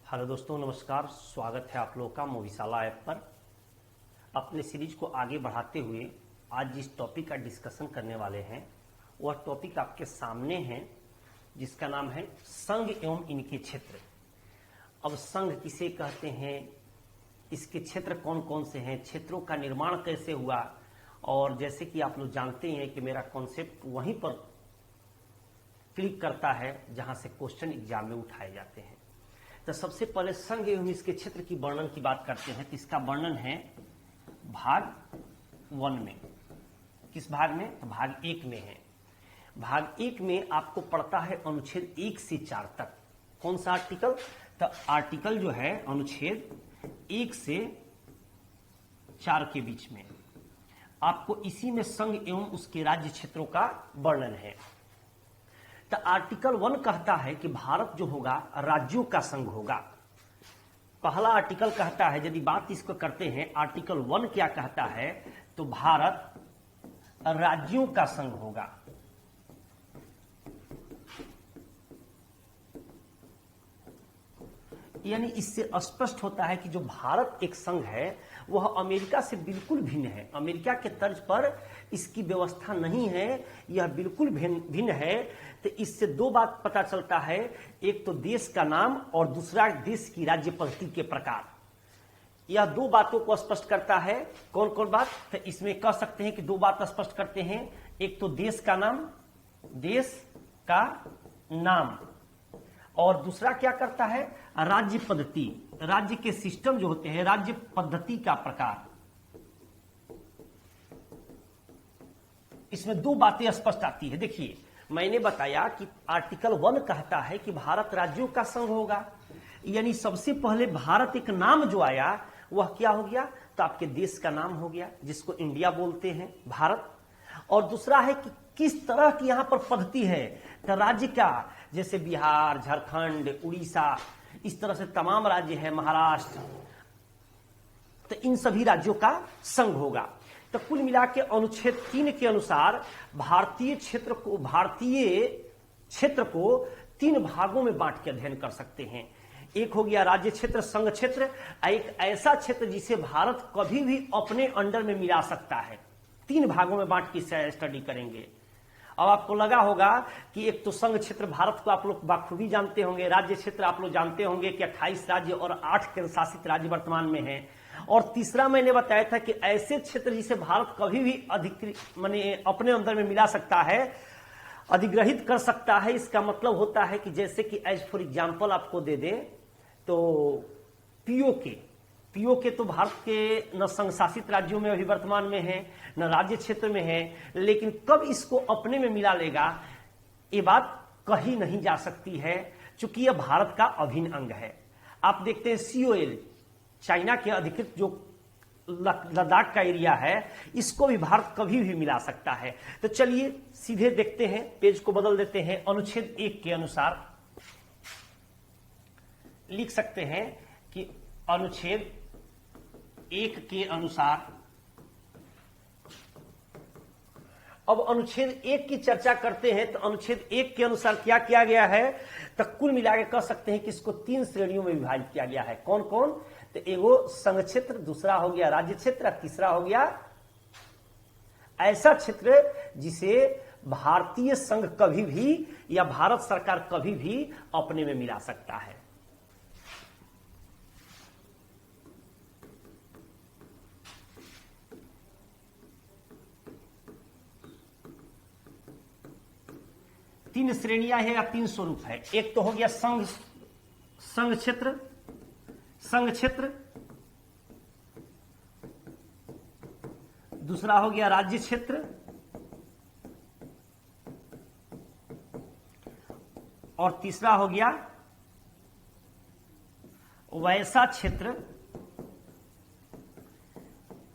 Hello दोस्तों, नमस्कार। स्वागत है आप लोगों का मूवीशाला ऐप पर। अपने सीरीज को आगे बढ़ाते हुए आज जिस टॉपिक का डिस्कशन करने वाले हैं वह टॉपिक आपके सामने है, जिसका नाम है संघ एवं इनके क्षेत्र। अब संघ किसे कहते हैं, इसके क्षेत्र कौन कौन से हैं, क्षेत्रों का निर्माण कैसे हुआ, और जैसे कि आप लोग जानते हैं कि मेरा कॉन्सेप्ट वहीं पर क्लिक करता है जहां से क्वेश्चन एग्जाम में उठाए जाते हैं। तो सबसे पहले संघ एवं इसके क्षेत्र की वर्णन की बात करते हैं। तो इसका वर्णन है भाग 1 में। किस भाग में? तो भाग 1 में है। भाग 1 में आपको पढ़ता है अनुच्छेद 1 से 4 तक। कौन सा आर्टिकल? तो आर्टिकल जो है अनुच्छेद 1 से 4 के बीच में आपको इसी में संघ एवं उसके राज्य क्षेत्रों का वर्णन है। तो आर्टिकल 1 कहता है कि भारत जो होगा राज्यों का संघ होगा। पहला आर्टिकल कहता है, यदि बात इसको करते हैं, आर्टिकल 1 क्या कहता है, तो भारत राज्यों का संघ होगा। यानी इससे स्पष्ट होता है कि जो भारत एक संघ है वह अमेरिका से बिल्कुल भिन्न है। अमेरिका के तर्ज पर इसकी व्यवस्था नहीं है, यह बिल्कुल भिन्न है। तो इससे दो बात पता चलता है, एक तो देश का नाम और दूसरा देश की राज्य पद्धति के प्रकार। यह दो बातों को स्पष्ट करता है। कौन कौन बात? तो इसमें कह सकते हैं कि दो बात स्पष्ट करते हैं। एक तो देश का नाम, और दूसरा क्या करता है? राज्य पद्धति, राज्य के सिस्टम जो होते हैं, राज्य पद्धति का प्रकार। इसमें दो बातें स्पष्ट आती है। देखिए, मैंने बताया कि आर्टिकल 1 कहता है कि भारत राज्यों का संघ होगा। यानी सबसे पहले भारत एक नाम जो आया वह क्या हो गया? तो आपके देश का नाम हो गया, जिसको इंडिया बोलते हैं, भारत। और दूसरा है कि किस तरह की यहां पर पद्धति है, तो राज्य का, जैसे बिहार, झारखंड, उड़ीसा, इस तरह से तमाम राज्य है, महाराष्ट्र, तो इन सभी राज्यों का संघ होगा। तो कुल मिला के अनुच्छेद 3 के अनुसार भारतीय क्षेत्र को 3 भागों में बांट के अध्ययन कर सकते हैं। एक हो गया राज्य क्षेत्र, संघ क्षेत्र, एक ऐसा क्षेत्र जिसे भारत कभी भी अपने अंडर में मिला सकता है। 3 भागों में बांट के स्टडी करेंगे। अब आपको लगा होगा कि एक तो संघ क्षेत्र, भारत को आप लोग बाखूबी जानते होंगे। राज्य क्षेत्र आप लोग जानते होंगे कि 28 राज्य और 8 केंद्र शासित राज्य वर्तमान में हैं। और तीसरा मैंने बताया था कि ऐसे क्षेत्र जिसे भारत कभी भी अपने अंदर में मिला सकता है, अधिग्रहित कर सकता है। इसका मतलब होता है कि जैसे कि एज फॉर एग्जाम्पल आपको दे दे तो पीओके तो भारत के न संघ शासित राज्यों में अभी वर्तमान में है, न राज्य क्षेत्र में है, लेकिन कब इसको अपने में मिला लेगा ये बात कही नहीं जा सकती है, चूंकि यह भारत का अभिन्न अंग है। आप देखते हैं COL, चाइना के अधिकृत जो लद्दाख का एरिया है, इसको भी भारत कभी भी मिला सकता है। तो चलिए सीधे देखते हैं, पेज को बदल देते हैं। अनुच्छेद 1 के अनुसार लिख सकते हैं कि अनुच्छेद 1 के अनुसार, अब अनुच्छेद 1 की चर्चा करते हैं। तो अनुच्छेद 1 के अनुसार क्या किया गया है? तो कुल मिलाकर कह सकते हैं कि इसको 3 श्रेणियों में विभाजित किया गया है। कौन कौन? तो एगो संघ क्षेत्र, दूसरा हो गया राज्य क्षेत्र, तीसरा हो गया ऐसा क्षेत्र जिसे भारतीय संघ कभी भी या भारत सरकार कभी भी अपने में मिला सकता है। तीन श्रेणियां है या 3 स्वरूप है। एक तो हो गया संघ क्षेत्र, दूसरा हो गया राज्य क्षेत्र, और तीसरा हो गया वैसा क्षेत्र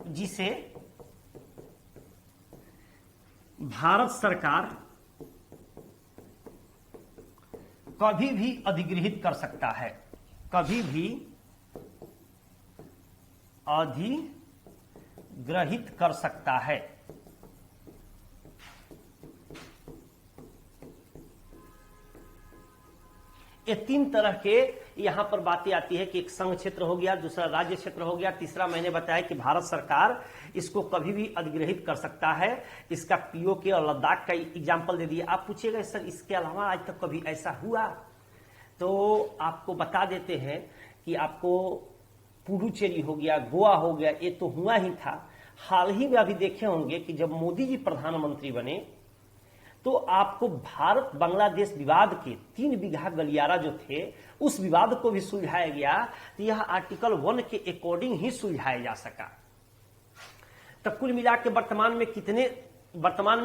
जिसे भारत सरकार कभी भी अधिग्रहित कर सकता है, कभी भी अधिग्रहित कर सकता है। ये तीन तरह के यहां पर बातें आती है कि एक संघ क्षेत्र हो गया, दूसरा राज्य क्षेत्र हो गया, तीसरा मैंने बताया कि भारत सरकार इसको कभी भी अधिग्रहित कर सकता है। इसका पीओके और लद्दाख का एग्जाम्पल दे दिया। आप पूछिएगा सर इसके अलावा आज तक कभी ऐसा हुआ, तो आपको बता देते हैं कि आपको पुडुचेरी हो गया, गोवा हो गया, ये तो हुआ ही था। हाल ही में अभी देखे होंगे कि जब मोदी जी प्रधानमंत्री बने तो आपको भारत बांग्लादेश विवाद के 3 बीघा गलियारा जो थे उस विवाद को भी सुलझाया गया। तो यह आर्टिकल 1 के अकॉर्डिंग ही सुलझाया जा सका। तो कुल मिला के वर्तमान में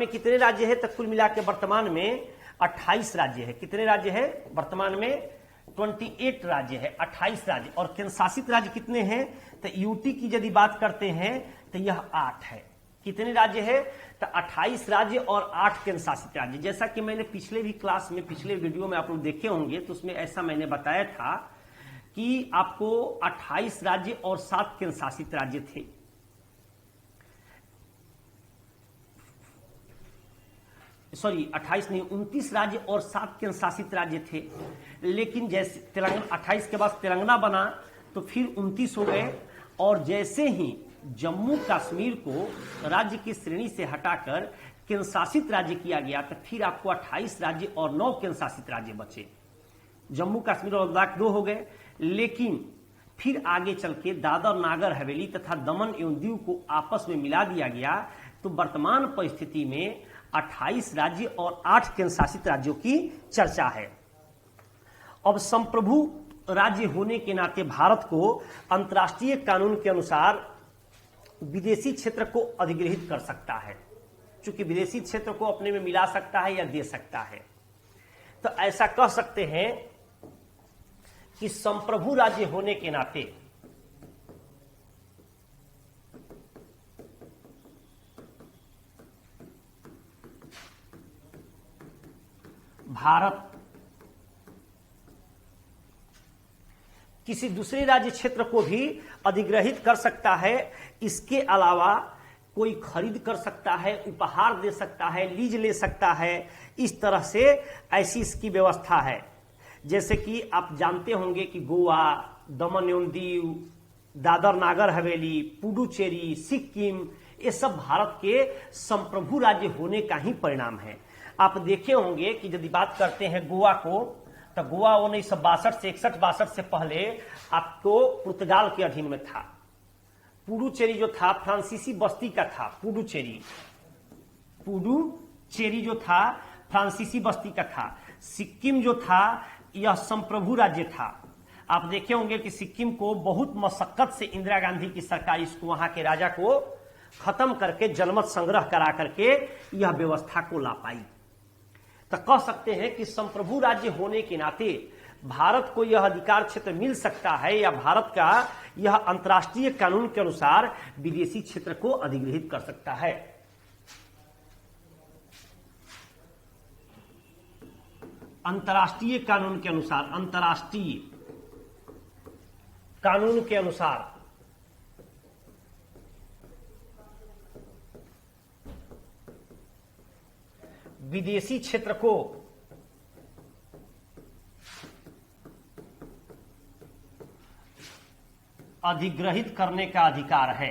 कितने राज्य है? तो कुल मिला के वर्तमान में 28 राज्य है। कितने राज्य है वर्तमान में? 28 राज्य है, 28 राज्य। और केंद्र शासित राज्य कितने हैं? तो यूटी की यदि बात करते हैं तो यह 8 है। कितने राज्य है? तो 28 राज्य और 8 केंद्र शासित राज्य। जैसा कि मैंने पिछले भी क्लास में, पिछले वीडियो में आप लोग देखे होंगे, तो उसमें ऐसा मैंने बताया था कि आपको 28 राज्य और 7 केंद्र शासित राज्य थे। सॉरी 28 नहीं, 29 राज्य और 7 केंद्र शासित राज्य थे। लेकिन जैसे तेलंगाना 28 के बाद तेलंगाना बना तो फिर 29 हो गए। और जैसे ही जम्मू कश्मीर को राज्य की श्रेणी से हटाकर केंद्र शासित राज्य किया गया तो फिर आपको 28 राज्य और 9 केंद्र शासित राज्य बचे। जम्मू कश्मीर और लद्दाख 2 हो गए। लेकिन फिर आगे चल के दादर नागर हवेली तथा दमन एवं दीव को आपस में मिला दिया गया। तो वर्तमान परिस्थिति में 28 राज्य और 8 केंद्र शासित राज्यों की चर्चा है। अब संप्रभु राज्य होने के नाते भारत को अंतर्राष्ट्रीय कानून के अनुसार विदेशी क्षेत्र को अधिग्रहित कर सकता है। चूंकि विदेशी क्षेत्र को अपने में मिला सकता है या दे सकता है, तो ऐसा कह सकते हैं कि संप्रभु राज्य होने के नाते भारत किसी दूसरे राज्य क्षेत्र को भी अधिग्रहित कर सकता है। इसके अलावा कोई खरीद कर सकता है, उपहार दे सकता है, लीज ले सकता है। इस तरह से ऐसी इसकी व्यवस्था है। जैसे कि आप जानते होंगे कि गोवा, दमन एवं दीव, दादर नागर हवेली, पुडुचेरी, सिक्किम, ये सब भारत के संप्रभु राज्य होने का ही परिणाम है। आप देखे होंगे कि यदि बात करते हैं गोवा को, तो गोवा 1962 से 61-62 से पहले आपको पुर्तगाल के अधीन में था। पुडुचेरी जो था फ्रांसीसी बस्ती का था। पुडुचेरी जो था फ्रांसीसी बस्ती का था। सिक्किम जो था यह संप्रभु राज्य था। आप देखे होंगे कि सिक्किम को बहुत मशक्कत से इंदिरा गांधी की सरकार इसको वहां के राजा को खत्म करके जनमत संग्रह करा करके यह व्यवस्था को ला पाई। तो कह सकते हैं कि संप्रभु राज्य होने के नाते भारत को यह अधिकार क्षेत्र मिल सकता है या भारत का यह अंतर्राष्ट्रीय कानून के अनुसार विदेशी क्षेत्र को अधिग्रहित कर सकता है। अंतर्राष्ट्रीय कानून के अनुसार, अंतर्राष्ट्रीय कानून के अनुसार विदेशी क्षेत्र को अधिग्रहित करने का अधिकार है।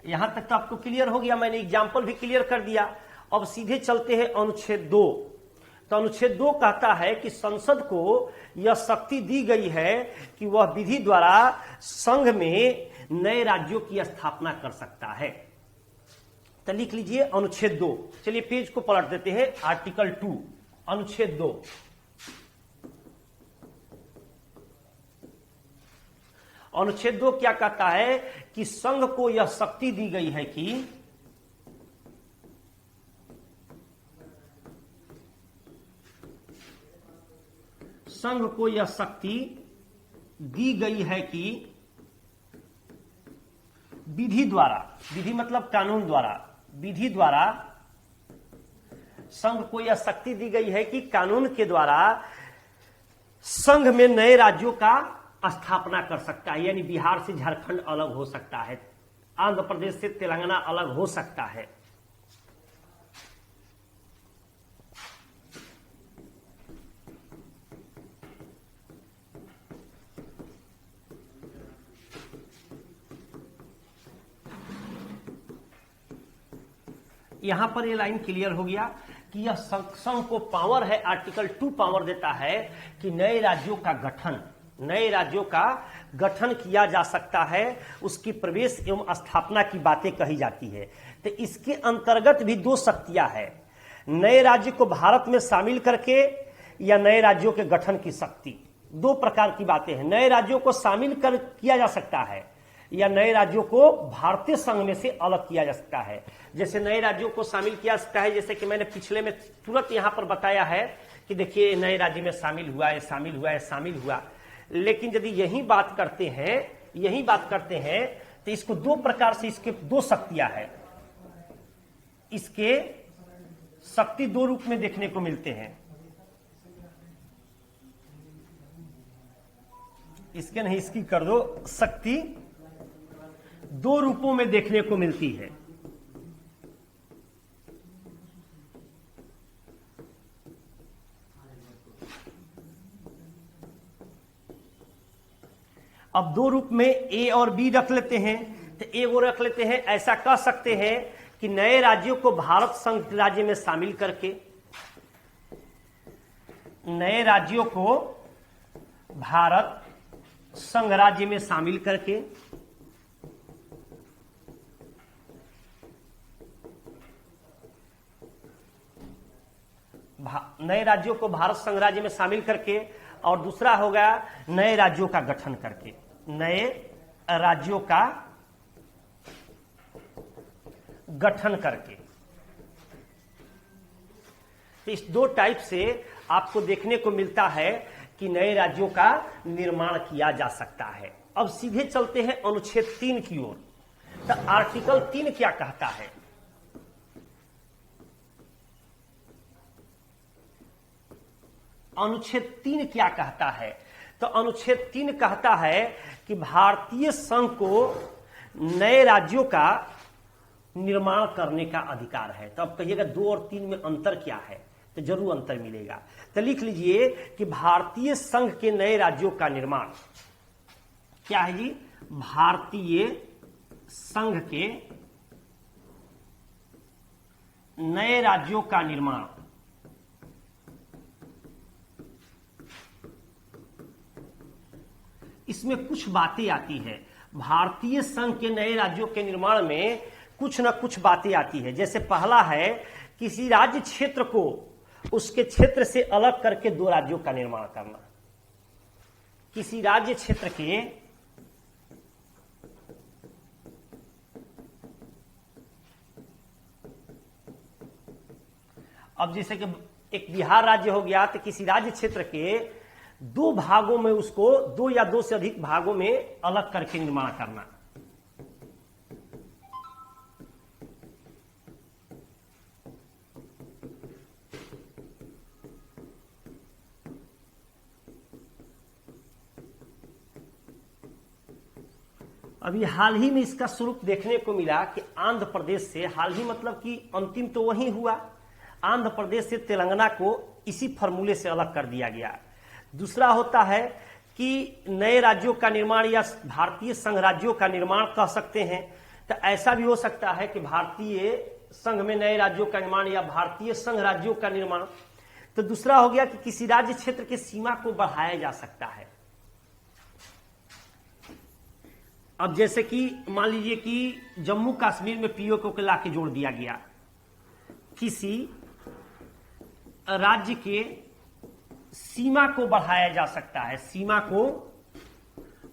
यहां तक तो आपको क्लियर हो गया, मैंने एग्जाम्पल भी क्लियर कर दिया। अब सीधे चलते हैं अनुच्छेद 2। तो अनुच्छेद 2 कहता है कि संसद को यह शक्ति दी गई है कि वह विधि द्वारा संघ में नए राज्यों की स्थापना कर सकता है। तो लिख लीजिए अनुच्छेद 2। चलिए पेज को पलट देते हैं। आर्टिकल 2 अनुच्छेद 2। अनुच्छेद 2 क्या कहता है कि संघ को यह शक्ति दी गई है कि संघ को यह शक्ति दी गई है कि विधि द्वारा, विधि मतलब कानून द्वारा, विधि द्वारा संघ को यह शक्ति दी गई है कि कानून के द्वारा संघ में नए राज्यों का स्थापना कर सकता है। यानी बिहार से झारखंड अलग हो सकता है, आंध्र प्रदेश से तेलंगाना अलग हो सकता है। यहां पर ये लाइन क्लियर हो गया कि यह संघ को पावर है, आर्टिकल 2 पावर देता है कि नए राज्यों का गठन किया जा सकता है, उसकी प्रवेश एवं स्थापना की बातें कही जाती है। तो इसके अंतर्गत भी दो शक्तियां है, नए राज्य को भारत में शामिल करके या नए राज्यों के गठन की शक्ति। दो प्रकार की बातें हैं, नए राज्यों को शामिल कर किया जा सकता है या नए राज्यों को भारतीय संघ में से अलग किया जा सकता है। जैसे नए राज्यों को शामिल किया जा सकता है, जैसे कि मैंने पिछले में तुरंत यहां पर बताया है कि देखिए नए राज्य में शामिल हुआ है, शामिल हुआ है, शामिल हुआ। लेकिन यदि यही बात करते हैं तो इसको दो प्रकार से, इसके दो शक्तियां हैं, इसके शक्ति दो रूप में देखने को मिलते हैं। इसके नहीं, इसकी कर दो, शक्ति दो रूपों में देखने को मिलती है। अब दो रूप में ए और बी रख लेते हैं, तो ए वो रख लेते हैं, ऐसा कह सकते हैं कि नए राज्यों को भारत संघ राज्य में शामिल करके, नए राज्यों को भारत संघ राज्य में शामिल करके नए राज्यों को भारत संघ राज्य में शामिल करके, और दूसरा हो गया नए राज्यों का गठन करके, नए राज्यों का गठन करके। तो इस दो टाइप से आपको देखने को मिलता है कि नए राज्यों का निर्माण किया जा सकता है। अब सीधे चलते हैं अनुच्छेद 3 की ओर। तो आर्टिकल 3 क्या कहता है? अनुच्छेद 3 क्या कहता है? तो अनुच्छेद 3 कहता है कि भारतीय संघ को नए राज्यों का निर्माण करने का अधिकार है। तो अब कहिएगा 2 और 3 में अंतर क्या है? तो जरूर अंतर मिलेगा। तो लिख लीजिए कि भारतीय संघ के नए राज्यों का निर्माण क्या है जी? भारतीय संघ के नए राज्यों का निर्माण इसमें कुछ बातें आती है। भारतीय संघ के नए राज्यों के निर्माण में कुछ न कुछ बातें आती है। जैसे पहला है, किसी राज्य क्षेत्र को उसके क्षेत्र से अलग करके 2 राज्यों का निर्माण करना। किसी राज्य क्षेत्र के अब जैसे कि एक बिहार राज्य हो गया, तो किसी राज्य क्षेत्र के 2 भागों में उसको 2 या 2 से अधिक भागों में अलग करके निर्माण करना। अभी हाल ही में इसका स्वरूप देखने को मिला कि आंध्र प्रदेश से, हाल ही मतलब कि अंतिम तो वही हुआ, आंध्र प्रदेश से तेलंगाना को इसी फॉर्मूले से अलग कर दिया गया। दूसरा होता है कि नए राज्यों का निर्माण या भारतीय संघ राज्यों का निर्माण कह सकते हैं। तो ऐसा भी हो सकता है कि भारतीय संघ में नए राज्यों का निर्माण या भारतीय संघ राज्यों का निर्माण। तो दूसरा हो गया कि किसी राज्य क्षेत्र की सीमा को बढ़ाया जा सकता है। अब जैसे कि मान लीजिए कि जम्मू कश्मीर में पीओके को लाके जोड़ दिया गया, किसी राज्य के सीमा को बढ़ाया जा सकता है, सीमा को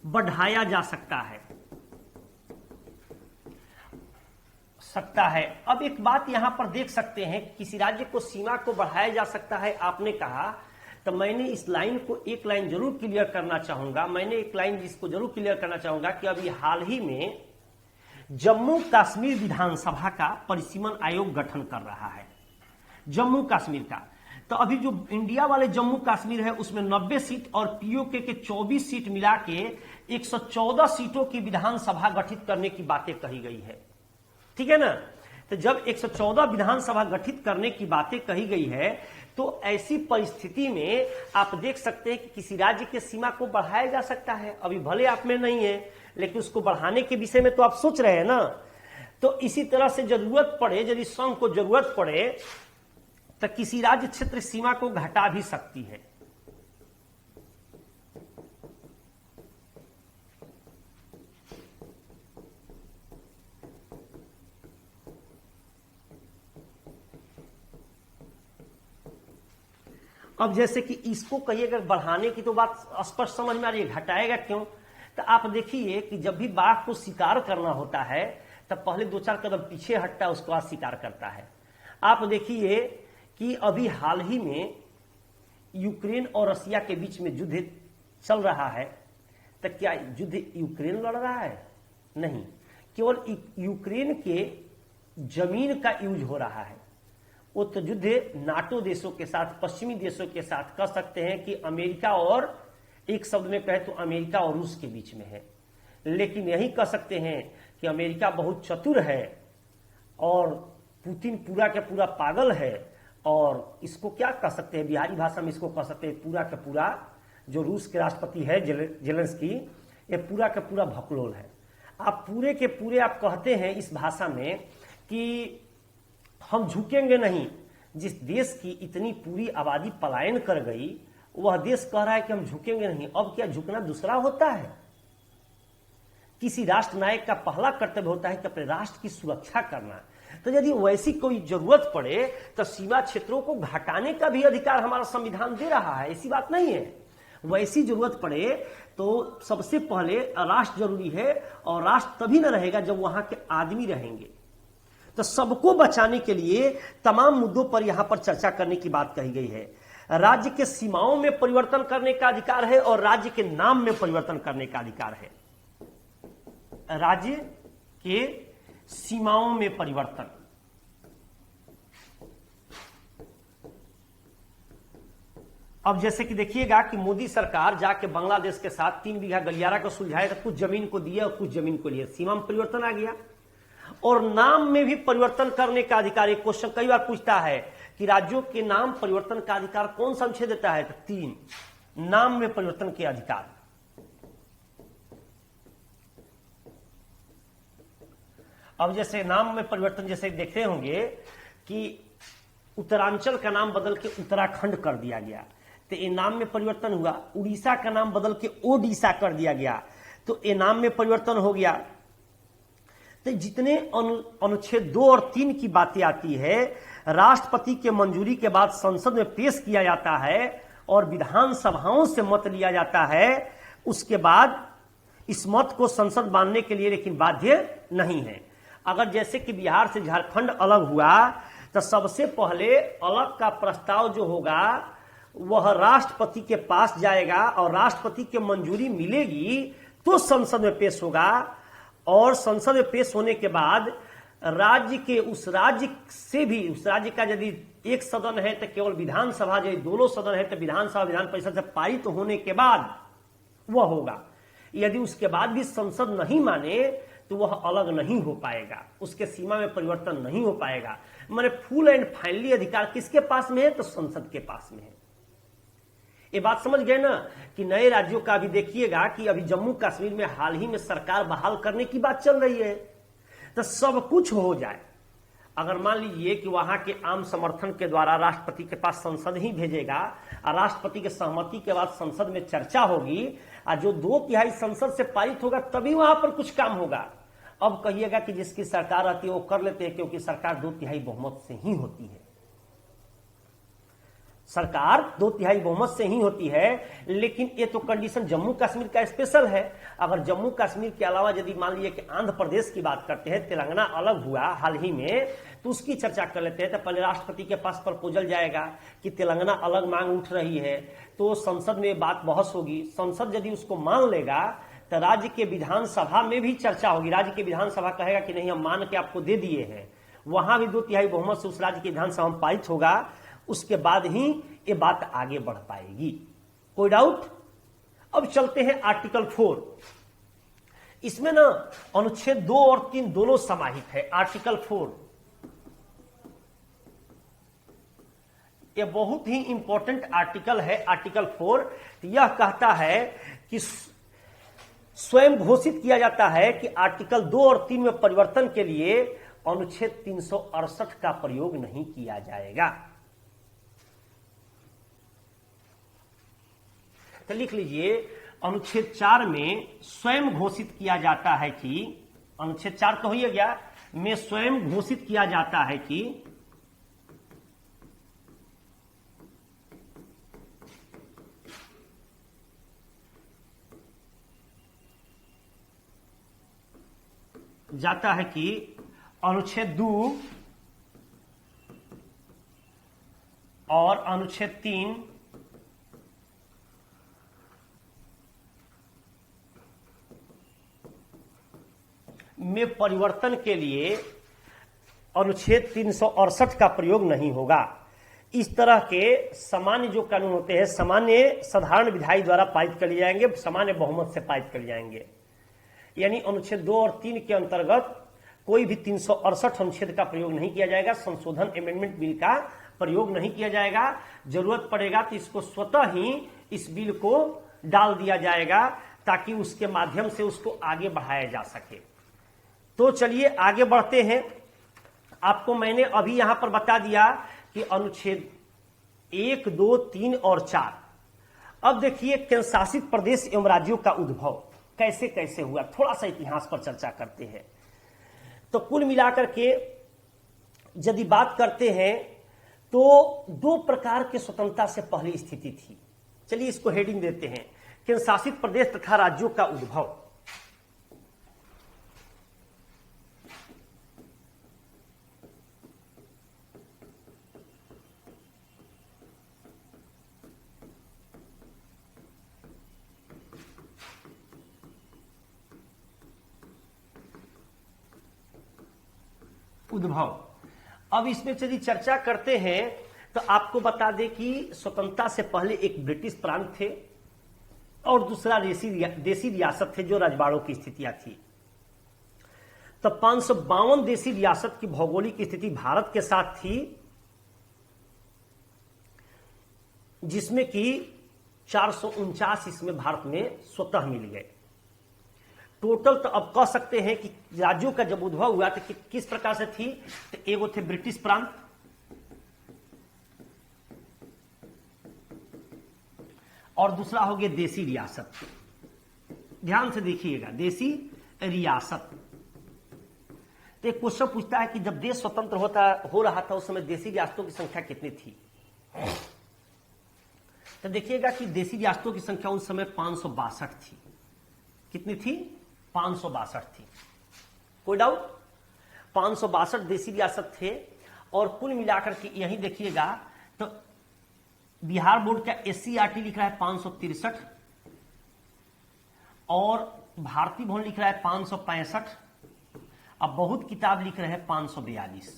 बढ़ाया जा सकता है। अब एक बात यहां पर देख सकते हैं, किसी राज्य को सीमा को बढ़ाया जा सकता है आपने कहा, तो मैंने इस लाइन को एक लाइन जरूर क्लियर करना चाहूंगा। मैंने एक लाइन जिसको जरूर क्लियर करना चाहूंगा कि अभी हाल ही में जम्मू कश्मीर विधानसभा का परिसीमन आयोग गठन कर रहा है, जम्मू कश्मीर का। तो अभी जो इंडिया वाले जम्मू कश्मीर है उसमें 90 सीट और पीओके के 24 सीट मिला के 114 सीटों की विधानसभा गठित करने की बातें कही गई है। ठीक है ना। तो जब 114 विधानसभा गठित करने की बातें कही गई है तो ऐसी परिस्थिति में आप देख सकते हैं कि किसी राज्य के सीमा को बढ़ाया जा सकता है। अभी भले आप में नहीं है लेकिन उसको बढ़ाने के विषय में तो आप सोच रहे हैं ना। तो इसी तरह से जरूरत पड़े, यदि संघ को जरूरत पड़े तो किसी राज्य क्षेत्र सीमा को घटा भी सकती है। अब जैसे कि इसको कहिए अगर बढ़ाने की तो बात स्पष्ट समझ में आ रही है, घटाएगा क्यों? तो आप देखिए कि जब भी बाघ को शिकार करना होता है तब पहले 2-4 कदम पीछे हटता है, उसके बाद शिकार करता है। आप देखिए कि अभी हाल ही में यूक्रेन और रसिया के बीच में युद्ध चल रहा है। तो क्या युद्ध यूक्रेन लड़ रहा है? नहीं, केवल यूक्रेन के जमीन का यूज हो रहा है। वो तो युद्ध नाटो देशों के साथ, पश्चिमी देशों के साथ कह सकते हैं कि अमेरिका और, एक शब्द में कहे तो अमेरिका और रूस के बीच में है। लेकिन यही कह सकते हैं कि अमेरिका बहुत चतुर है और पुतिन पूरा का पूरा पागल है। और इसको क्या कह सकते हैं, बिहारी भाषा में इसको कह सकते हैं पूरा का पूरा, जो रूस के राष्ट्रपति है जेलेंस्की, ये पूरा का पूरा भकलोल है। आप पूरे के पूरे आप कहते हैं इस भाषा में कि हम झुकेंगे नहीं। जिस देश की इतनी पूरी आबादी पलायन कर गई वह देश कह रहा है कि हम झुकेंगे नहीं। अब क्या झुकना दूसरा होता है? किसी राष्ट्र नायक का पहला कर्तव्य होता है कि अपने राष्ट्र की सुरक्षा करना। तो यदि वैसी कोई जरूरत पड़े तो सीमा क्षेत्रों को घटाने का भी अधिकार हमारा संविधान दे रहा है, ऐसी बात नहीं है। वैसी जरूरत पड़े तो सबसे पहले राष्ट्र जरूरी है और राष्ट्र तभी न रहेगा जब वहां के आदमी रहेंगे। तो सबको बचाने के लिए तमाम मुद्दों पर यहां पर चर्चा करने की बात कही गई है। राज्य के सीमाओं में परिवर्तन करने का अधिकार है और राज्य के नाम में परिवर्तन करने का अधिकार है। राज्य के सीमाओं में परिवर्तन, अब जैसे कि देखिएगा कि मोदी सरकार जाके बांग्लादेश के साथ 3 बीघा गलियारा को सुलझाए तो कुछ जमीन को दिया और कुछ जमीन को लिया, सीमा में परिवर्तन आ गया। और नाम में भी परिवर्तन करने का अधिकार, एक क्वेश्चन कई बार पूछता है कि राज्यों के नाम परिवर्तन का अधिकार कौन समझे देता है? तो 3 नाम में परिवर्तन के अधिकार। अब जैसे नाम में परिवर्तन, जैसे देखते होंगे कि उत्तरांचल का नाम बदल के उत्तराखंड कर दिया गया तो ये नाम में परिवर्तन हुआ। उड़ीसा का नाम बदल के ओडिशा कर दिया गया तो ये नाम में परिवर्तन हो गया। तो जितने अनुच्छेद 2 और 3 की बातें आती है, राष्ट्रपति के मंजूरी के बाद संसद में पेश किया जाता है और विधानसभाओं से मत लिया जाता है। उसके बाद इस मत को संसद मानने के लिए लेकिन बाध्य नहीं है। अगर जैसे कि बिहार से झारखंड अलग हुआ तो सबसे पहले अलग का प्रस्ताव जो होगा वह राष्ट्रपति के पास जाएगा और राष्ट्रपति की मंजूरी मिलेगी तो संसद में पेश होगा। और संसद में पेश होने के बाद राज्य के उस राज्य से भी, उस राज्य का यदि एक सदन है तो केवल विधानसभा, यदि दोनों सदन है तो विधानसभा विधान परिषद से पारित होने के बाद वह होगा। यदि उसके बाद भी संसद नहीं माने तो वह अलग नहीं हो पाएगा, उसके सीमा में परिवर्तन नहीं हो पाएगा। माने फुल एंड फाइनली अधिकार किसके पास में है? तो संसद के पास में है। ये बात समझ गए ना कि नए राज्यों का भी देखिएगा कि अभी जम्मू कश्मीर में हाल ही में सरकार बहाल करने की बात चल रही है। तो सब कुछ हो जाए, अगर मान लीजिए कि वहां के आम समर्थन के द्वारा राष्ट्रपति के पास संसद ही भेजेगा और राष्ट्रपति के सहमति के बाद संसद में चर्चा होगी और जो 2/3 संसद से पारित होगा तभी वहां पर कुछ काम होगा। अब कहिएगा कि जिसकी सरकार रहती है वो कर लेते हैं क्योंकि सरकार 2/3 बहुमत से ही होती है। सरकार 2/3 बहुमत से ही होती है। लेकिन ये तो कंडीशन जम्मू कश्मीर का स्पेशल है। अगर जम्मू कश्मीर के अलावा यदि मान लीजिए कि आंध्र प्रदेश की बात करते हैं, तेलंगाना अलग हुआ हाल ही में, तो उसकी चर्चा कर लेते हैं। तो पहले राष्ट्रपति के पास प्रपोजल जाएगा कि तेलंगाना अलग मांग उठ रही है, तो संसद में बात बहस होगी। संसद यदि उसको मान लेगा तो राज्य के विधानसभा में भी चर्चा होगी। राज्य की विधानसभा कहेगा कि नहीं हम मान के आपको दे दिए हैं, वहां भी 2/3 बहुमत से उस राज्य की विधानसभा में पारित होगा। उसके बाद ही ये बात आगे बढ़ पाएगी। कोई डाउट? अब चलते हैं आर्टिकल 4। इसमें ना अनुच्छेद 2 और 3 दोनों समाहित है। आर्टिकल 4 ये बहुत ही इंपॉर्टेंट आर्टिकल है। आर्टिकल 4 यह कहता है कि स्वयं घोषित किया जाता है कि आर्टिकल 2 और 3 में परिवर्तन के लिए अनुच्छेद 368 का प्रयोग नहीं किया जाएगा। तो लिख लीजिए, अनुच्छेद 4 में स्वयं घोषित किया जाता है कि, अनुच्छेद 4 तो हो गया, में स्वयं घोषित किया जाता है कि अनुच्छेद 2 और अनुच्छेद 3 में परिवर्तन के लिए अनुच्छेद 368 का प्रयोग नहीं होगा। इस तरह के सामान्य जो कानून होते हैं, सामान्य साधारण विधायी द्वारा पारित कर लिए जाएंगे, सामान्य बहुमत से पारित कर लिए जाएंगे। यानी अनुच्छेद 2 और 3 के अंतर्गत कोई भी 368 अनुच्छेद का प्रयोग नहीं किया जाएगा। संशोधन अमेंडमेंट बिल का प्रयोग नहीं किया जाएगा। जरूरत पड़ेगा तो इसको स्वतः ही इस बिल को डाल दिया जाएगा ताकि उसके माध्यम से उसको आगे बढ़ाया जा सके। तो चलिए आगे बढ़ते हैं। आपको मैंने अभी यहां पर बता दिया कि अनुच्छेद 1, 2, 3 और 4। अब देखिए केंद्र शासित प्रदेश एवं राज्यों का उद्भव कैसे कैसे हुआ, थोड़ा सा इतिहास पर चर्चा करते हैं। तो कुल मिलाकर के यदि बात करते हैं तो 2 प्रकार के स्वतंत्रता से पहले स्थिति थी। चलिए इसको हेडिंग देते हैं, केंद्र शासित प्रदेश तथा राज्यों का उद्भव। उद्भव। अब इसमें यदि चर्चा करते हैं तो आपको बता दें कि स्वतंत्रता से पहले एक ब्रिटिश प्रांत थे और दूसरा देसी रियासत थे जो रजवाड़ों की स्थितियां थी। तो 552 देसी रियासत की भौगोलिक स्थिति भारत के साथ थी, जिसमें कि 449 इसमें भारत में स्वतः मिल गए। टोटल तो अब कह सकते हैं कि राज्यों का जब उद्भव हुआ तो किस प्रकार से थी। तो एगो थे ब्रिटिश प्रांत, और दूसरा हो गया देसी रियासत। ध्यान से देखिएगा, देसी रियासत। तो एक क्वेश्चन पूछता है कि जब देश स्वतंत्र हो रहा था उस समय देसी रियासतों की संख्या कितनी थी। तो देखिएगा कि देसी रियासतों की संख्या उस समय 562 थी। कितनी थी? 562 थी। कोई डाउट? 562 देसी रियासत थे। और कुल मिलाकर के यही देखिएगा तो बिहार बोर्ड का SCERT लिख रहा है 563 और भारतीय भवन लिख रहा है 565। अब बहुत किताब लिख रहे हैं 542,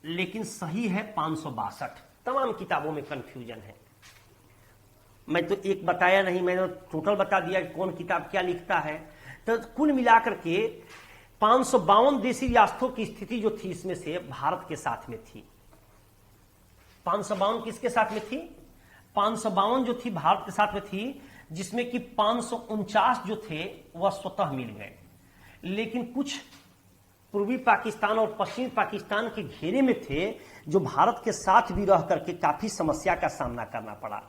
लेकिन सही है 562। तमाम किताबों में कंफ्यूजन है। मैं तो एक बताया नहीं, मैंने टोटल बता दिया कि कौन किताब क्या लिखता है। तो कुल मिलाकर के 552 देसी रियासतों की स्थिति जो थी इसमें से भारत के साथ में थी। 552 किसके साथ में थी? 552 जो थी भारत के साथ में थी, जिसमें कि 549 जो थे वह स्वतः मिल गए। लेकिन कुछ पूर्वी पाकिस्तान और पश्चिमी पाकिस्तान के घेरे में थे जो भारत के साथ भी रह करके काफी समस्या का सामना करना पड़ा।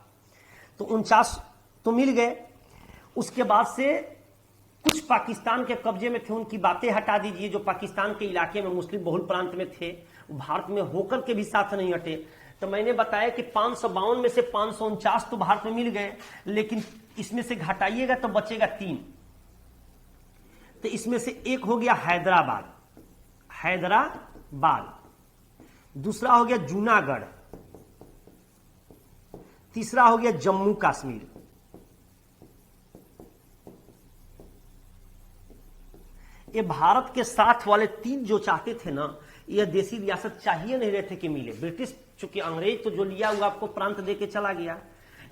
तो 49 तो मिल गए। उसके बाद से कुछ पाकिस्तान के कब्जे में थे, उनकी बातें हटा दीजिए। जो पाकिस्तान के इलाके में मुस्लिम बहुल प्रांत में थे, भारत में होकर के भी साथ नहीं हटे। तो मैंने बताया कि 552 में से 549 तो भारत में मिल गए, लेकिन इसमें से घटाइएगा तो बचेगा 3। तो इसमें से एक हो गया हैदराबाद, दूसरा हो गया जूनागढ़, तीसरा हो गया जम्मू कश्मीर, ये भारत के साथ वाले तीन जो चाहते थे ना, यह देसी रियासत चाहिए नहीं रहे थे कि मिले। ब्रिटिश, चूंकि अंग्रेज तो जो लिया हुआ आपको प्रांत दे के चला गया,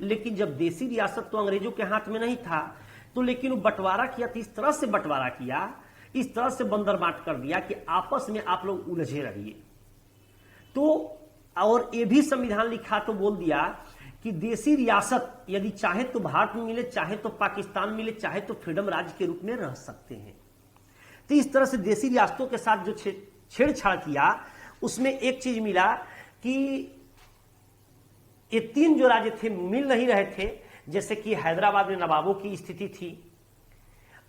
लेकिन जब देसी रियासत तो अंग्रेजों के हाथ में नहीं था, तो लेकिन वो बंटवारा किया, तो इस तरह से बंटवारा किया, इस तरह से बंदरबाट कर दिया कि आपस में आप लोग उलझे रहिए। तो और ये भी संविधान लिखा तो बोल दिया कि देसी रियासत यदि चाहे तो भारत में मिले, चाहे तो पाकिस्तान मिले, चाहे तो फ्रीडम राज्य के रूप में रह सकते हैं। तो इस तरह से देसी रियासतों के साथ जो छेड़छाड़ किया, उसमें एक चीज मिला कि ये तीन जो राज्य थे मिल नहीं रहे थे। जैसे कि हैदराबाद में नवाबों की स्थिति थी,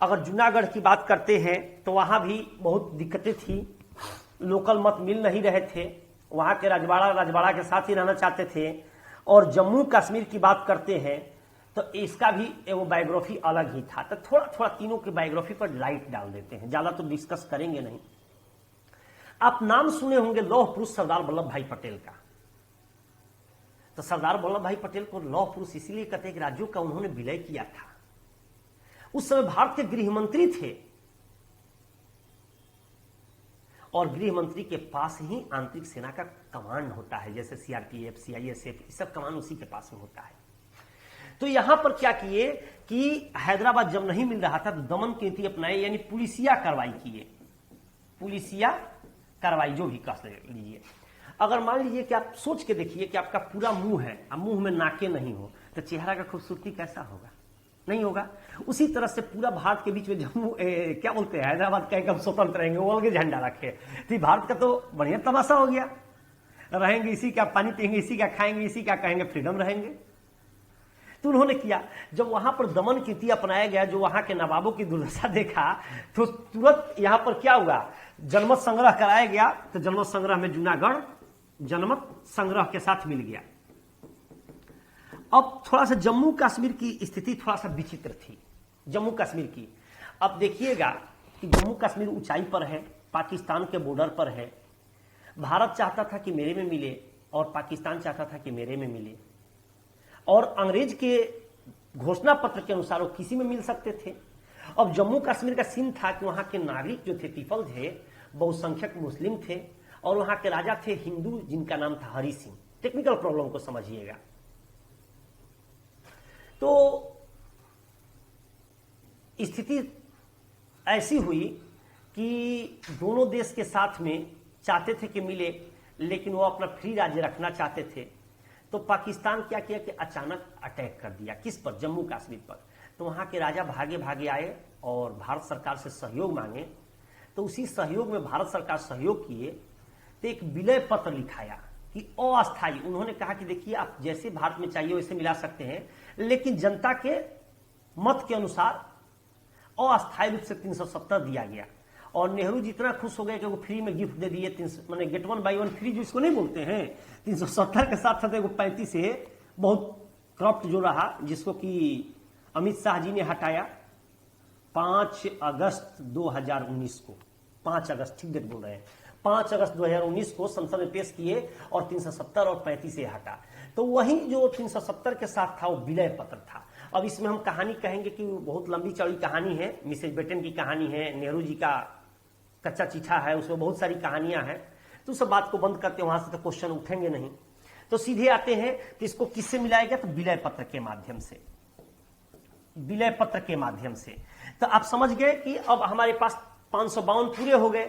अगर जूनागढ़ की बात करते हैं तो वहां भी बहुत दिक्कतें थी, लोकल मत मिल नहीं रहे थे, वहां के राजवाड़ा के साथ ही रहना चाहते थे। और जम्मू कश्मीर की बात करते हैं तो इसका भी वो बायोग्राफी अलग ही था। तो थोड़ा थोड़ा तीनों की बायोग्राफी पर लाइट डाल देते हैं, ज्यादा तो डिस्कस करेंगे नहीं। आप नाम सुने होंगे लौह पुरुष सरदार वल्लभ भाई पटेल का। तो सरदार वल्लभ भाई पटेल को लौह पुरुष इसीलिए कहते हैं कि राज्यों का उन्होंने विलय किया था। उस समय भारत के गृह मंत्री थे, और गृह मंत्री के पास ही आंतरिक सेना का कमांड होता है, जैसे सीआरपीएफ, सीआईएसएफ, ये सब कमांड उसी के पास में होता है। तो यहां पर क्या किए कि हैदराबाद जब नहीं मिल रहा था तो दमन की नीति अपनाए, यानी पुलिसिया कार्रवाई किए। पुलिसिया कार्रवाई जो भी कह लीजिए। अगर मान लीजिए कि आप सोच के देखिए कि आपका पूरा मुंह है, अब मुंह में नाके नहीं हो, तो चेहरा का खूबसूरती कैसा होगा? नहीं होगा। उसी तरह से पूरा भारत के बीच में जम्मू क्या बोलते हैं, हैदराबाद का एकदम स्वतंत्र रहेंगे, वो अलग झंडा रखे, तो भारत का तो बढ़िया तमाशा हो गया। रहेंगे इसी का, पानी पिएंगे इसी का, खाएंगे इसी का, कहेंगे फ्रीडम रहेंगे। तो उन्होंने किया, जब वहां पर दमन की नीति अपनाया गया, जो वहां के नवाबों की दुर्दशा देखा, तो तुरंत यहां पर क्या हुआ, जनमत संग्रह कराया गया। तो जनमत संग्रह में जूनागढ़ जनमत संग्रह के साथ मिल गया। अब थोड़ा सा जम्मू कश्मीर की स्थिति थोड़ा सा विचित्र थी, जम्मू कश्मीर की। अब देखिएगा कि जम्मू कश्मीर ऊंचाई पर है, पाकिस्तान के बॉर्डर पर है। भारत चाहता था कि मेरे में मिले और पाकिस्तान चाहता था कि मेरे में मिले, और अंग्रेज के घोषणा पत्र के अनुसार वो किसी में मिल सकते थे। अब जम्मू कश्मीर का सीन था कि वहां के नागरिक जो थे, पीपल थे, बहुसंख्यक मुस्लिम थे, और वहां के राजा थे हिंदू, जिनका नाम था हरि सिंह। टेक्निकल प्रॉब्लम को समझिएगा। तो स्थिति ऐसी हुई कि दोनों देश के साथ में चाहते थे कि मिले, लेकिन वो अपना फ्री राज्य रखना चाहते थे। तो पाकिस्तान क्या किया कि अचानक अटैक कर दिया, किस पर? जम्मू कश्मीर पर। तो वहां के राजा भागे भागे आए और भारत सरकार से सहयोग मांगे। तो उसी सहयोग में भारत सरकार सहयोग किए, तो एक विलय पत्र लिखाया कि अस्थायी। उन्होंने कहा कि देखिए, आप जैसे भारत में चाहिए वैसे मिला सकते हैं, लेकिन जनता के मत के अनुसार अस्थायी रूप से 370 दिया गया। और नेहरू जी इतना खुश हो गए कि वो फ्री में गिफ्ट दे दिए, मैंने गेट 1 बाई 1 फ्री, जो इसको नहीं बोलते हैं। 370 के साथ साथ 35 है, बहुत करप्ट जो रहा, जिसको कि अमित शाह जी ने हटाया 5 अगस्त 2019 को। 5 अगस्त, ठीक डेट बोल रहे हैं, 5 अगस्त 2019 को संसद में पेश किए, और 370 और 35 से हटा। तो वही जो 370 के साथ था वो विलय पत्र था। अब इसमें हम कहानी कहेंगे कि बहुत लंबी चौड़ी कहानी है, मिसेज बेटन की कहानी है, नेहरू जी का कच्चा चिट्ठा है, उसमें बहुत सारी कहानियां हैं। तो उस बात को बंद करते हैं, वहां से तो क्वेश्चन उठेंगे नहीं। तो सीधे आते हैं कि इसको किससे मिलाया गया, तो विलय पत्र के माध्यम से। विलय पत्र के माध्यम से तो आप समझ गए कि अब हमारे पास 552 पूरे हो गए।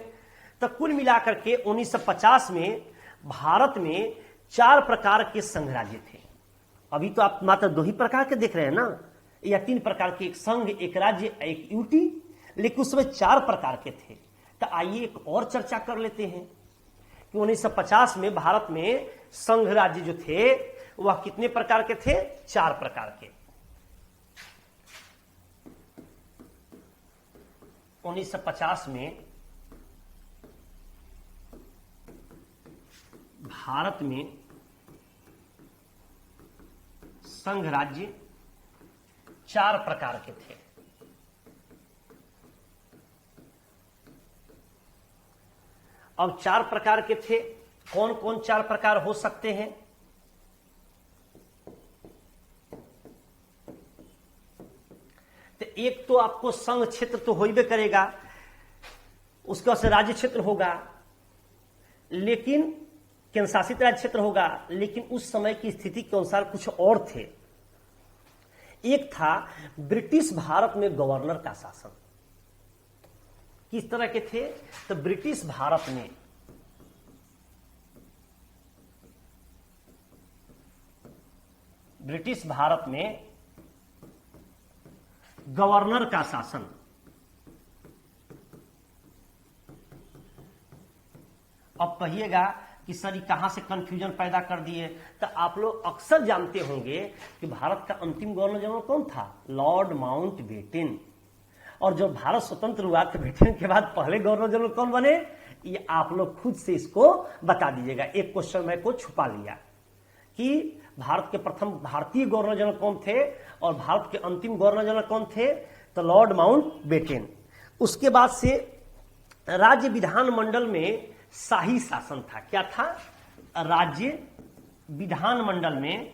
तो कुल मिलाकर के 1950 में भारत में 4 प्रकार के संघ राज्य थे। अभी तो आप मात्र 2 ही प्रकार के देख रहे हैं ना, या 3 प्रकार के, एक संघ, एक राज्य, एक यूटी, लेकिन उसमें 4 प्रकार के थे। तो आइए एक और चर्चा कर लेते हैं कि 1950 में भारत में संघ राज्य जो थे वह कितने प्रकार के थे? 4 प्रकार के। 1950 में भारत में संघ राज्य 4 प्रकार के थे। अब 4 प्रकार के थे, कौन कौन 4 प्रकार हो सकते हैं? तो एक तो आपको संघ क्षेत्र तो होइबे करेगा, उसके बाद से राज्य क्षेत्र होगा, लेकिन केंद्र शासित राज्य क्षेत्र होगा, लेकिन उस समय की स्थिति के अनुसार कुछ और थे। एक था ब्रिटिश भारत में गवर्नर का शासन। किस तरह के थे? तो ब्रिटिश भारत में गवर्नर का शासन। अब कहिएगा कि सर कहां से कंफ्यूजन पैदा कर दिए? तो आप लोग अक्सर जानते होंगे कि भारत का अंतिम गवर्नर जनरल कौन था? Lord Mountbatten. और जब भारत स्वतंत्र हुआ तो ब्रिटेन के बाद पहले गवर्नर जनरल कौन बने? ये आप लोग खुद से इसको बता दीजिएगा। एक क्वेश्चन मैं को छुपा लिया कि भारत के प्रथम भारतीय गवर्नर जनरल कौन थे और भारत के अंतिम गवर्नर जनरल कौन थे? तो लॉर्ड माउंटबेटन। उसके बाद से राज्य विधानमंडल में शाही शासन था। क्या था? राज्य विधानमंडल में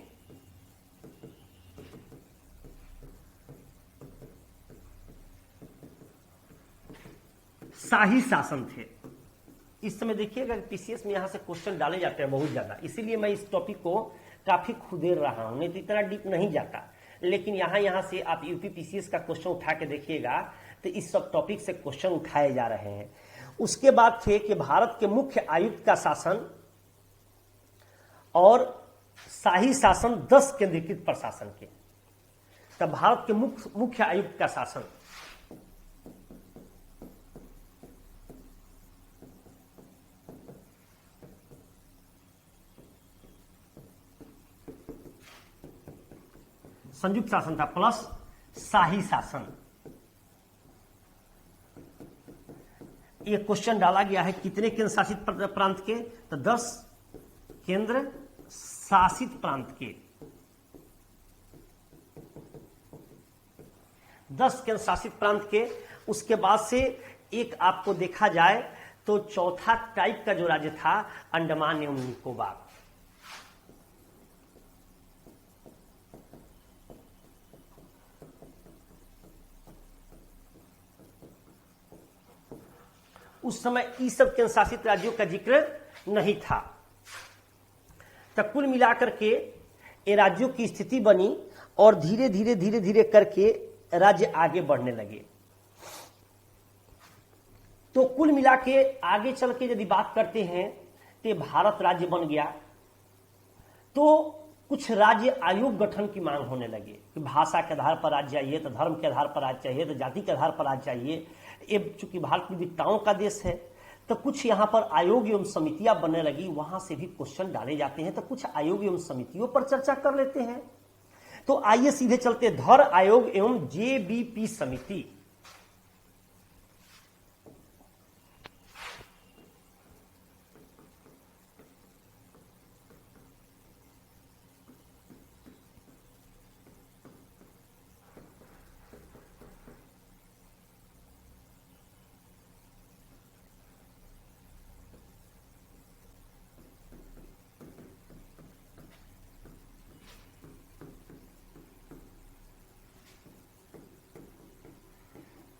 शाही शासन थे। इस समय देखिएगा पीसीएस में यहां से क्वेश्चन डाले जाते हैं बहुत ज्यादा, इसीलिए मैं इस टॉपिक को काफी खुदेर रहा हूं, नहीं तो इतना डीप नहीं जाता। लेकिन यहां से आप यूपी पीसीएस का क्वेश्चन उठा के देखिएगा तो इस सब टॉपिक से क्वेश्चन उठाए जा रहे हैं। उसके बाद थे कि भारत के मुख्य आयुक्त का शासन और शाही शासन 10 केंद्रीकृत प्रशासन के। तब भारत के मुख्य आयुक्त का शासन संयुक्त शासन था प्लस शाही शासन। ये क्वेश्चन डाला गया है कितने केंद्र शासित प्रांत के? तो 10 केंद्र शासित प्रांत के। 10 केंद्र शासित प्रांत के। उसके बाद से एक आपको देखा जाए तो चौथा टाइप का जो राज्य था अंडमान एवं निकोबार। उस समय इस सब केंद्र शासित राज्यों का जिक्र नहीं था। तो कुल मिलाकर के ये राज्यों की स्थिति बनी और धीरे धीरे करके राज्य आगे बढ़ने लगे। तो कुल मिला के आगे चल के यदि बात करते हैं तो भारत राज्य बन गया। तो कुछ राज्य आयोग गठन की मांग होने लगे कि भाषा के आधार पर राज्य चाहिए, तो धर्म के आधार पर राज्य चाहिए, तो जाति के आधार पर राज्य चाहिए। ये चूंकि भारत विविधताओं का देश है तो कुछ यहां पर आयोग एवं समितियां बनने लगी, वहां से भी क्वेश्चन डाले जाते हैं। तो कुछ आयोग एवं समितियों पर चर्चा कर लेते हैं। तो आइए सीधे चलते धर आयोग एवं जेबीपी समिति।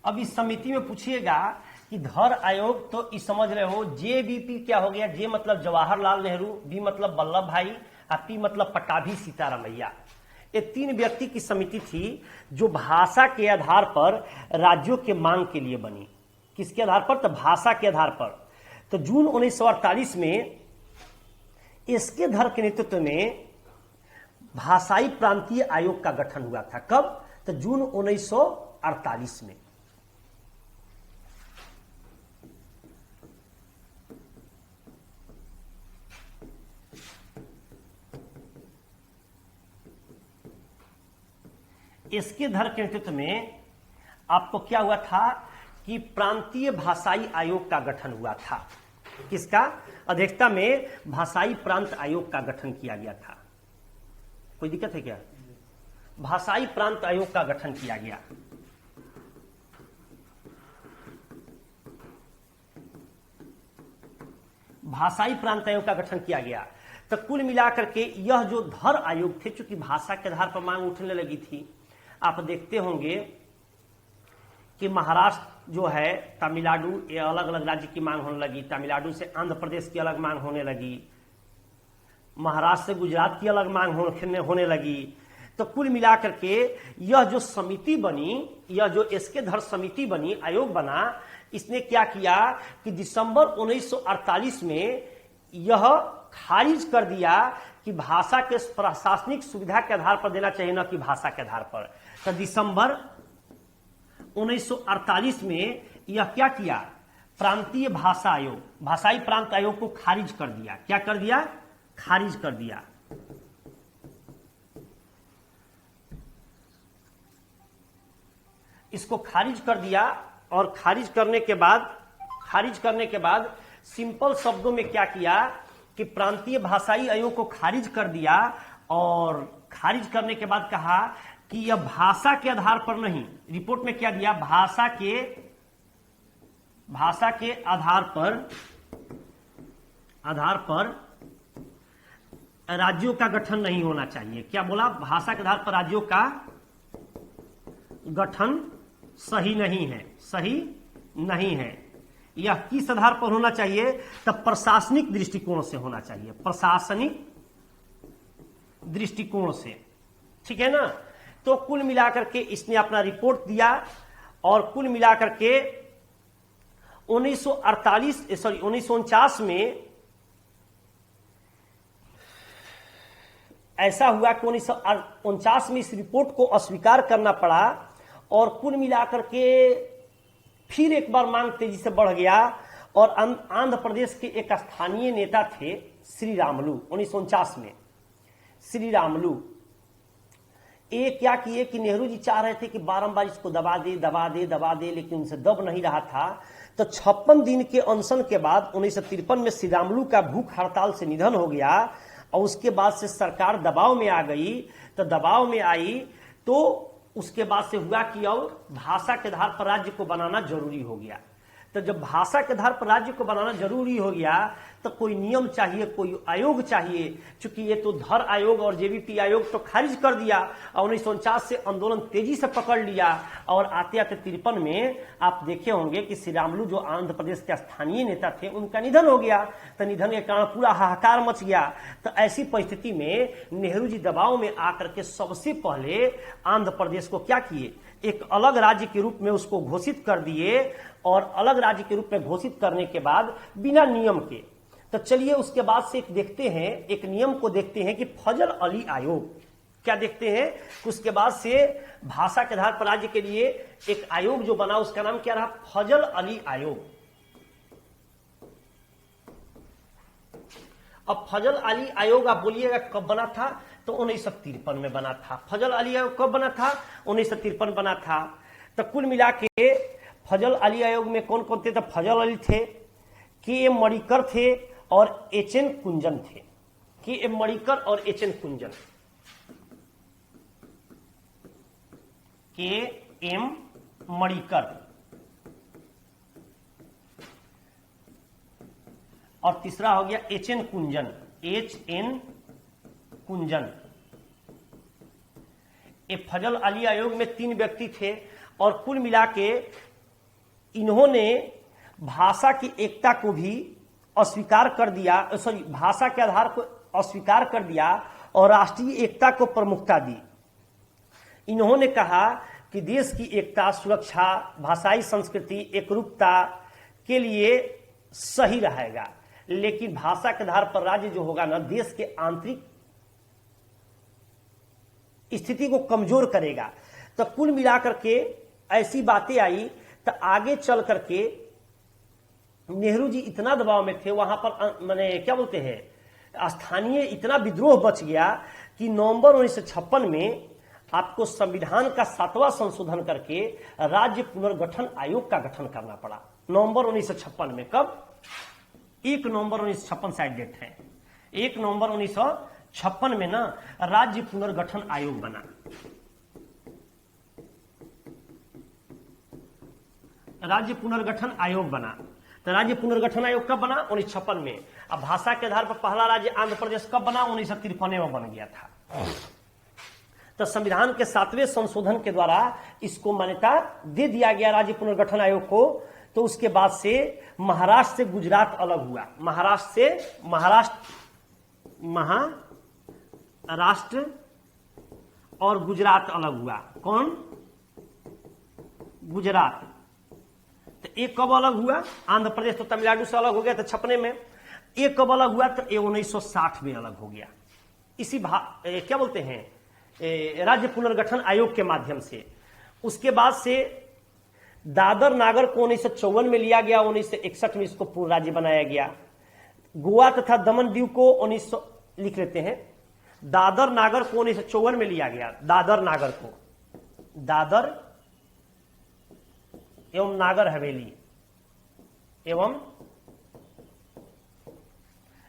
अब इस समिति में पूछिएगा कि धर आयोग, तो इस समझ रहे हो जेबीपी क्या हो गया? जे मतलब जवाहरलाल नेहरू, बी मतलब वल्लभ भाई और पी मतलब पट्टाभी सीतारामैया। ये 3 व्यक्ति की समिति थी जो भाषा के आधार पर राज्यों के मांग के लिए बनी। किसके आधार पर? तो भाषा के आधार पर। तो जून 1948 में इसके धर के नेतृत्व में भाषाई प्रांतीय आयोग का गठन हुआ था। कब? तो जून 1948 में। इसके धर के नेतृत्व में आपको क्या हुआ था कि प्रांतीय भाषाई आयोग का गठन हुआ था। किसका अध्यक्षता में? भाषाई प्रांत आयोग का गठन किया गया था। कोई दिक्कत है क्या? भाषाई प्रांत आयोग का गठन किया गया। भाषाई प्रांत आयोग का गठन किया गया। तो कुल मिलाकर के यह जो धर आयोग थे, चूंकि भाषा के आधार पर मांग उठने लगी थी, आप देखते होंगे कि महाराष्ट्र जो है तमिलनाडु, ये अलग अलग राज्य की मांग होने लगी। तमिलनाडु से आंध्र प्रदेश की अलग मांग होने लगी, महाराष्ट्र से गुजरात की अलग मांग होने लगी। तो कुल मिलाकर के यह जो समिति बनी, यह जो एसके धर समिति बनी, आयोग बना, इसने क्या किया कि दिसंबर 1948 में यह खारिज कर दिया कि भाषा के प्रशासनिक सुविधा के आधार पर देना चाहिए, न कि भाषा के आधार पर। तो दिसंबर 1948 में यह क्या किया, प्रांतीय भाषा आयोग, भाषाई प्रांत आयोग को खारिज कर दिया। क्या कर दिया? खारिज कर दिया। इसको खारिज कर दिया और खारिज करने के बाद सिंपल शब्दों में क्या किया कि प्रांतीय भाषाई आयोग को खारिज कर दिया और खारिज करने के बाद कहा कि यह भाषा के आधार पर नहीं, रिपोर्ट में क्या दिया, भाषा के आधार पर राज्यों का गठन नहीं होना चाहिए। क्या बोला? भाषा के आधार पर राज्यों का गठन सही नहीं है। यह किस आधार पर होना चाहिए? तब प्रशासनिक दृष्टिकोण से होना चाहिए, प्रशासनिक दृष्टिकोण से। ठीक है ना? तो कुल मिलाकर के इसने अपना रिपोर्ट दिया और कुल मिलाकर के 1949 में ऐसा हुआ कि 1949 में इस रिपोर्ट को अस्वीकार करना पड़ा और कुल मिलाकर के फिर एक बार मांग तेजी से बढ़ गया और आंध्र प्रदेश के एक स्थानीय नेता थे श्री रामुलु। 1949 में श्री रामुलु ये क्या किए कि नेहरू जी चाह रहे थे कि बारंबार इसको दबा दे, लेकिन उनसे दब नहीं रहा था। तो 56 दिन के अनशन के बाद 1953 में श्री रामुलु का भूख हड़ताल से निधन हो गया और उसके बाद से सरकार दबाव में आ गई। तो दबाव में आई तो उसके बाद से हुआ कि अब भाषा के आधार पर राज्य को बनाना जरूरी हो गया। तो जब भाषा के आधार पर राज्य को बनाना जरूरी हो गया तो कोई नियम चाहिए, कोई आयोग चाहिए। चूंकि ये तो धर आयोग और जेबीपी आयोग तो खारिज कर दिया और 1949 से आंदोलन तेजी से पकड़ लिया और आते आते 53 में आप देखे होंगे कि श्री रामुलु जो आंध्र प्रदेश के स्थानीय नेता थे उनका निधन हो गया। तो निधन के कारण पूरा हाहाकार मच गया। तो ऐसी परिस्थिति में नेहरू जी दबाव में आकर के सबसे पहले आंध्र प्रदेश को क्या किए, एक अलग राज्य के रूप में उसको घोषित कर दिए और अलग राज्य के रूप में घोषित करने के बाद बिना नियम के। तो चलिए उसके बाद से एक नियम को देखते हैं कि फजल अली आयोग क्या देखते हैं। उसके बाद से भाषा के आधार पर राज्य के लिए एक आयोग जो बना उसका नाम क्या रहा, फजल अली आयोग। अब फजल अली आयोग आप बोलिएगा कब बना था, तो 1953 में बना था। फजल अली आयोग कब बना था? 1953 बना था। तो कुल मिला के फजल अली आयोग में कौन कौन थे? तो फजल अली थे, के.एम. मणिकर थे और एच.एन. कुंजन थे। के.एम. मणिकर और एच.एन. कुंजन। के.एम. मणिकर और तीसरा हो गया एच.एन. कुंजन। एच.एन. कुंजन। ये फजल अली आयोग में 3 व्यक्ति थे और कुल मिला के इन्होंने भाषा की एकता को भी अस्वीकार कर दिया, भाषा के आधार को अस्वीकार कर दिया और राष्ट्रीय एकता को प्रमुखता दी। इन्होंने कहा कि देश की एकता, सुरक्षा, भाषाई संस्कृति, एकरूपता के लिए सही रहेगा, लेकिन भाषा के आधार पर राज्य जो होगा ना, देश के आंतरिक स्थिति को कमजोर करेगा। तो कुल मिलाकर के ऐसी बातें आई। तो आगे चल करके नेहरू जी इतना दबाव में थे, वहां पर माने क्या बोलते हैं, स्थानीय इतना विद्रोह बच गया कि नवंबर 1956 में आपको संविधान का 7वां संशोधन करके राज्य पुनर्गठन आयोग का गठन करना पड़ा। नवंबर 1956 में। कब? 1 नवंबर 1956 शायद डेट है। 1 नवंबर 1956 में ना राज्य पुनर्गठन आयोग बना। राज्य पुनर्गठन आयोग बना। तो राज्य पुनर्गठन आयोग कब बना? 1956 में। अब भाषा के आधार पर पहला राज्य आंध्र प्रदेश कब बना? 1953 में बन गया था। तो संविधान के 7वें संशोधन के द्वारा इसको मान्यता दे दिया गया राज्य पुनर्गठन आयोग को। तो उसके बाद से महाराष्ट्र से गुजरात अलग हुआ, महाराष्ट्र और गुजरात अलग हुआ। कौन? गुजरात। तो एक कब अलग हुआ? आंध्र प्रदेश तो तमिलनाडु से अलग हो गया था छपने में। एक कब अलग हुआ? तो 1960 में अलग हो गया, इसी क्या बोलते हैं, राज्य पुनर्गठन आयोग के माध्यम से। उसके बाद से दादर नागर को 1954 में लिया गया, 1961 में इसको पूर्ण राज्य बनाया गया। गोवा तथा दमन दीव को 1900 लिख लेते हैं, दादर नागर को 1954 में लिया गया। दादर नागर को, दादर एवं नागर हवेली एवं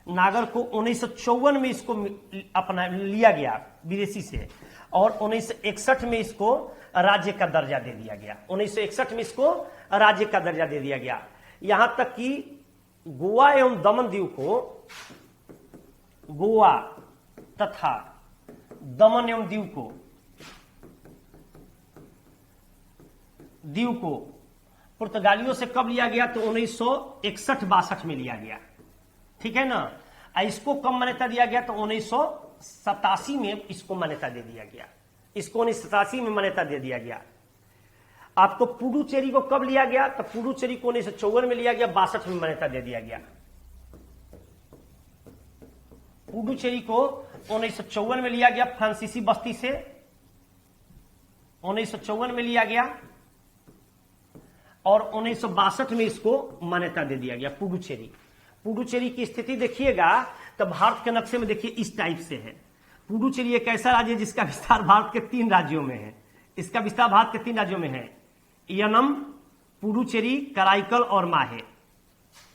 नागर को 1954 में इसको अपना लिया गया विदेशी से, और 1961 में इसको राज्य का दर्जा दे दिया गया। 1961 में इसको राज्य का दर्जा दे दिया गया। यहां तक कि गोवा एवं दमन दीव को, गोवा तथा दमन एवं दीव को पुर्तगालियों से कब लिया गया? तो 1961-62 में लिया गया, ठीक है ना। इसको कब मान्यता दिया गया? तो 1987 में इसको मान्यता दे दिया गया। इसको 1987 में मान्यता दे दिया गया। आपको पुडुचेरी को कब लिया गया? तो पुडुचेरी को 1954 में लिया गया, 62 में मान्यता दे दिया गया। पुडुचेरी को 1954 में लिया गया फ्रांसीसी बस्ती से, 1954 में लिया गया, और 1962 में इसको मान्यता दे दिया गया पुडुचेरी। पुडुचेरी की स्थिति देखिएगा तो भारत के नक्शे में देखिए इस टाइप से है। पुडुचेरी एक ऐसा राज्य है जिसका विस्तार भारत के 3 राज्यों में है। इसका विस्तार भारत के 3 राज्यों में है, यनम, पुडुचेरी, कराईकल और माहे।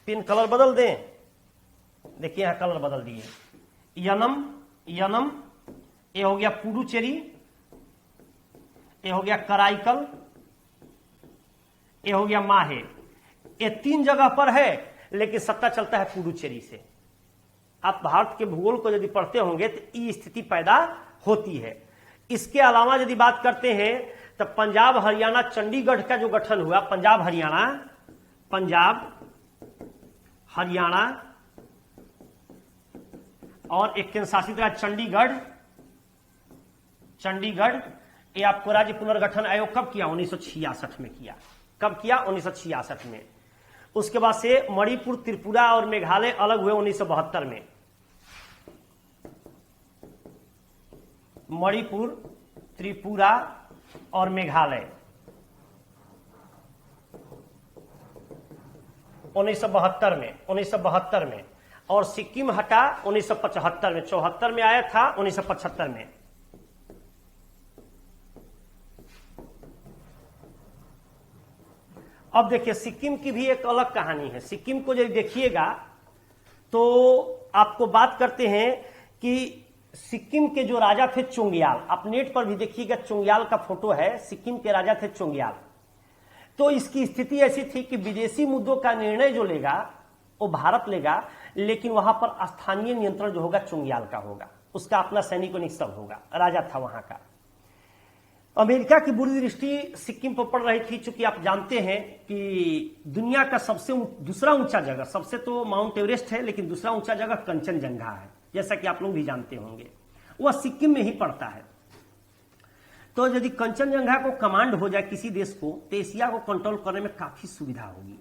पिन कलर बदल दें, देखिए यहां कलर बदल दिए। यनम, ये हो गया पुडुचेरी, ये हो गया कराईकल, ये हो गया माहे। ये 3 जगह पर है, लेकिन सत्ता चलता है पुडुचेरी से। आप भारत के भूगोल को यदि पढ़ते होंगे तो ये स्थिति पैदा होती है। इसके अलावा यदि बात करते हैं तो पंजाब, हरियाणा, चंडीगढ़ का जो गठन हुआ, पंजाब हरियाणा और एक केंद्र शासित राज्य चंडीगढ़, ये आपको राज्य पुनर्गठन आयोग कब किया? 1966 में किया। कब किया? 1966 में। उसके बाद से मणिपुर, त्रिपुरा और मेघालय अलग हुए 1972 में। मणिपुर, त्रिपुरा और मेघालय 1972 में, और सिक्किम हटा 1975 में। 74 में आया था, 1975 में। अब देखिए सिक्किम की भी एक अलग कहानी है। सिक्किम को यदि देखिएगा तो आपको बात करते हैं कि सिक्किम के जो राजा थे चुंग्याल, आप नेट पर भी देखिएगा, चुंग्याल का फोटो है, सिक्किम के राजा थे चुंग्याल। तो इसकी स्थिति ऐसी थी कि विदेशी मुद्दों का निर्णय जो लेगा वो भारत लेगा, लेकिन वहां पर स्थानीय नियंत्रण जो होगा चुंग्याल का होगा, उसका अपना सैनिक सब होगा, राजा था वहां का। अमेरिका की बुरी दृष्टि सिक्किम पर पड़ रही थी, चूंकि आप जानते हैं कि दुनिया का सबसे दूसरा ऊंचा जगह, सबसे तो माउंट एवरेस्ट है, लेकिन दूसरा ऊंचा जगह कंचनजंगा है, जैसा कि आप लोग भी जानते होंगे, वह सिक्किम में ही पड़ता है। तो यदि कंचनजंगा को कमांड हो जाए किसी देश को, तो एशिया को कंट्रोल करने में काफी सुविधा होगी।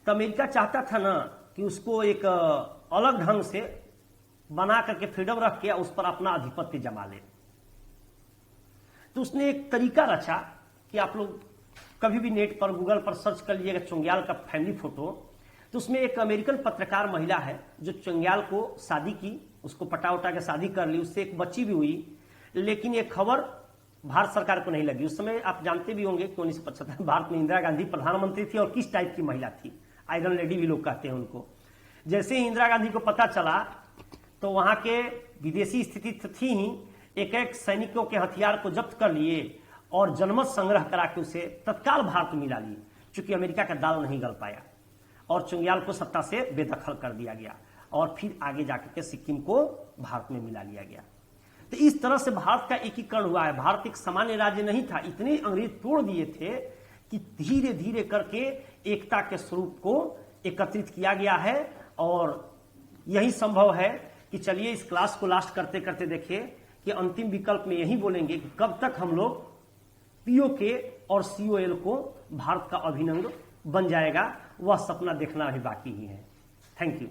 तो अमेरिका चाहता था ना कि उसको एक अलग ढंग से बना करके फ्रीडम रख के उस पर अपना आधिपत्य जमा ले। तो उसने एक तरीका रचा कि आप लोग कभी भी नेट पर, गूगल पर सर्च कर लीजिएगा चुंग्याल का फैमिली फोटो, तो उसमें एक अमेरिकन पत्रकार महिला है जो चुंग्याल को शादी की, उसको पटा उटा के शादी कर ली, उससे एक बच्ची भी हुई, लेकिन ये खबर भारत सरकार को नहीं लगी। उस समय आप जानते भी होंगे कि 1975 भारत में इंदिरा गांधी प्रधानमंत्री थी, और किस टाइप की महिला थी, आयरन लेडी भी लोग कहते हैं उनको। जैसे ही इंदिरा गांधी को पता चला तो वहां के विदेशी स्थिति थी ही, एक सैनिकों के हथियार को जब्त कर लिए और जनमत संग्रह करा के उसे तत्काल भारत में मिला लिए, चूंकि अमेरिका का दाल नहीं गल पाया, और चुंग्याल को सत्ता से बेदखल कर दिया गया, और फिर आगे जाकर के सिक्किम को भारत में मिला लिया गया। तो इस तरह से भारत का एकीकरण हुआ है। भारत एक सामान्य राज्य नहीं था, इतने अंग्रेज तोड़ दिए थे कि धीरे धीरे करके एकता के स्वरूप को एकत्रित किया गया है। और यही संभव है कि चलिए इस क्लास को लास्ट करते करते देखिए कि अंतिम विकल्प में यही बोलेंगे कि कब तक हम लोग पीओके और सीओएल को भारत का अभिन्न अंग बन जाएगा, वह सपना देखना अभी बाकी ही है। Thank you.